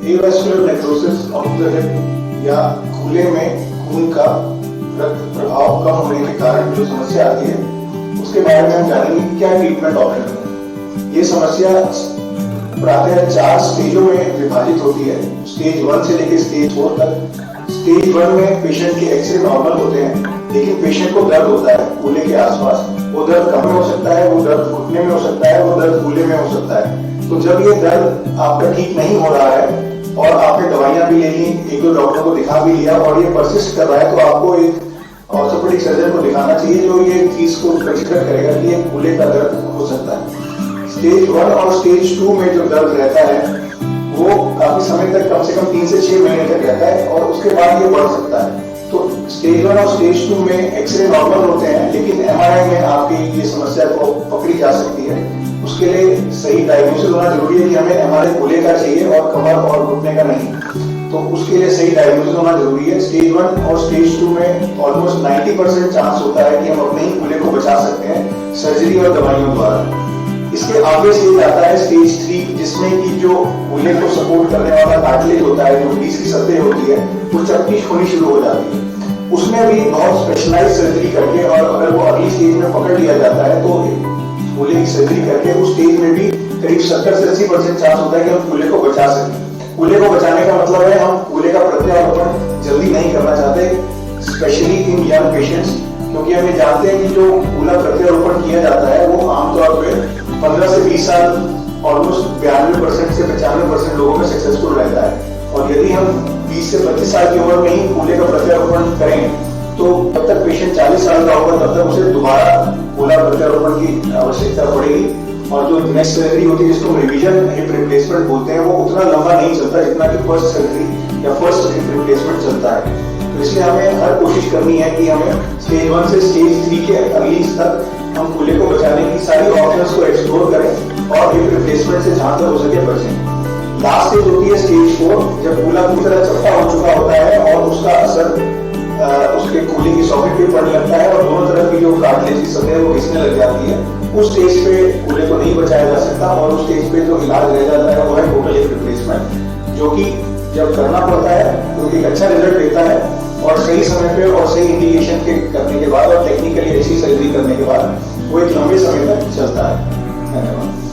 Avascular necrosis of the hip या कूल्हे में खून का रक्त प्रभाव कम होने के कारण जो समस्या आती है उसके बारे में हम जानेंगे कि क्या ट्रीटमेंट ऑप्शन है। ये समस्या प्रायः 4 स्टेजों में विभाजित होती है, स्टेज 1 से लेकर स्टेज 4 तक। स्टेज 1 में पेशेंट के एक्सरे नॉर्मल होते हैं, लेकिन पेशेंट को दर्द होता है कूल्हे के आसपास। वो दर्द कम में हो सकता है, वो दर्द घुटने में हो सकता है, वो दर्द कूल्हे में हो सकता है। तो जब ये दर्द आपका ठीक नहीं हो रहा है और आपने दवाइयां भी ले ली, 1-2 डॉक्टर को दिखा भी लिया और ये परसिस्ट कर रहा है, तो आपको एक ऑर्थोपेडिक सर्जन को दिखाना चाहिए जो ये चीज को कंसीडर करेगा कि ये कूल्हे का दर्द हो सकता है। स्टेज 1 और स्टेज 2 में जो दर्द रहता है वो काफी समय तक, कम से कम 3 से 6 महीने तक रहता है और उसके बाद ये बढ़ सकता है। तो स्टेज 1 और स्टेज 2 में एक्सरे नॉर्मल होते हैं, लेकिन एमआरआई में आपकी ये समस्या को पकड़ी जा सकती है। उसके लिए सही डायग्नोसिस होना जरूरी है कि हमें एमआरआई कूल्हे का चाहिए और कमर और घुटने का नहीं। तो उसके लिए सही डायग्नोसिस होना जरूरी है। स्टेज 1 और स्टेज 2 में ऑलमोस्ट 90% चांस होता है कि हम अपने ही कूल्हे को बचा सकते हैं सर्जरी और दवाइयों द्वारा। इसके आगे स्टेज आता है स्टेज 3, जिसमें कि जो कूल्हे को सपोर्ट करने वाला कार्टिलेज होता है, जो बीच की सतह होती है, वो चपटी होनी शुरू हो जाती है। उसमें भी बहुत स्पेशलाइज सर्जरी करके, और अगर वो अगली स्टेज में पकड़ लिया जाता है तो कूल्हे की सर्जरी करके उस स्टेज में भी करीब 70 से 80% चांस होता है कि हम कूल्हे को बचा सकें। कूल्हे को बचाने का मतलब है हम कूल्हे का प्रत्यारोपण जल्दी नहीं करना चाहते, स्पेशली इन यंग पेशेंट्स, क्योंकि हम ये जानते हैं कि जो कूल्हा प्रत्यारोपण किया जाता है वो आमतौर पर 15 से 20 साल ऑलमोस्ट 92% से 95% लोगों में सक्सेसफुल रहता है। और यदि हम 20 से 25 साल की उम्र में ही कूल्हे का प्रत्यारोपण करें तो जब तक पेशेंट 40 साल का होगा तब तक उसे दोबारा कूल्हा प्रत्यारोपण की आवश्यकता पड़ेगी। और जो नेक्स्ट सर्जरी होती है जिसको रिवीजन हिप रिप्लेसमेंट बोलते हैं, वो उतना लंबा नहीं चलता जितना कि फर्स्ट सर्जरी या फर्स्ट हिप रिप्लेसमेंट चलता है। तो इसलिए हमें हर कोशिश करनी है कि हमें स्टेज 1 से स्टेज 3 के अगली तक हम कूल्हे को बचाने की सारी ऑप्शंस को एक्सप्लोर करें और हिप रिप्लेसमेंट से जहां तक हो सके बचें। लास्ट स्टेज होती है स्टेज 4, जब कूल्हा पूरी तरह चपटा हो चुका होता है और उसका असर उसके कूल्हे की सॉकेट पे पड़ने लगता है और दोनों तरफ की जो कार्टिलेज की सतह है वो घिसने लग जाती है। उस स्टेज पे कूल्हे को नहीं बचाया जा सकता और उस स्टेज पे जो इलाज रह जाता है वो है टोटल हिप रिप्लेसमेंट, जो कि जब करना पड़ता है तो एक अच्छा रिजल्ट देता है और सही समय पे और सही इंडिकेशन के करने के बाद और टेक्निकली अच्छी सर्जरी करने के बाद वो एक लंबे समय तक चलता है। धन्यवाद।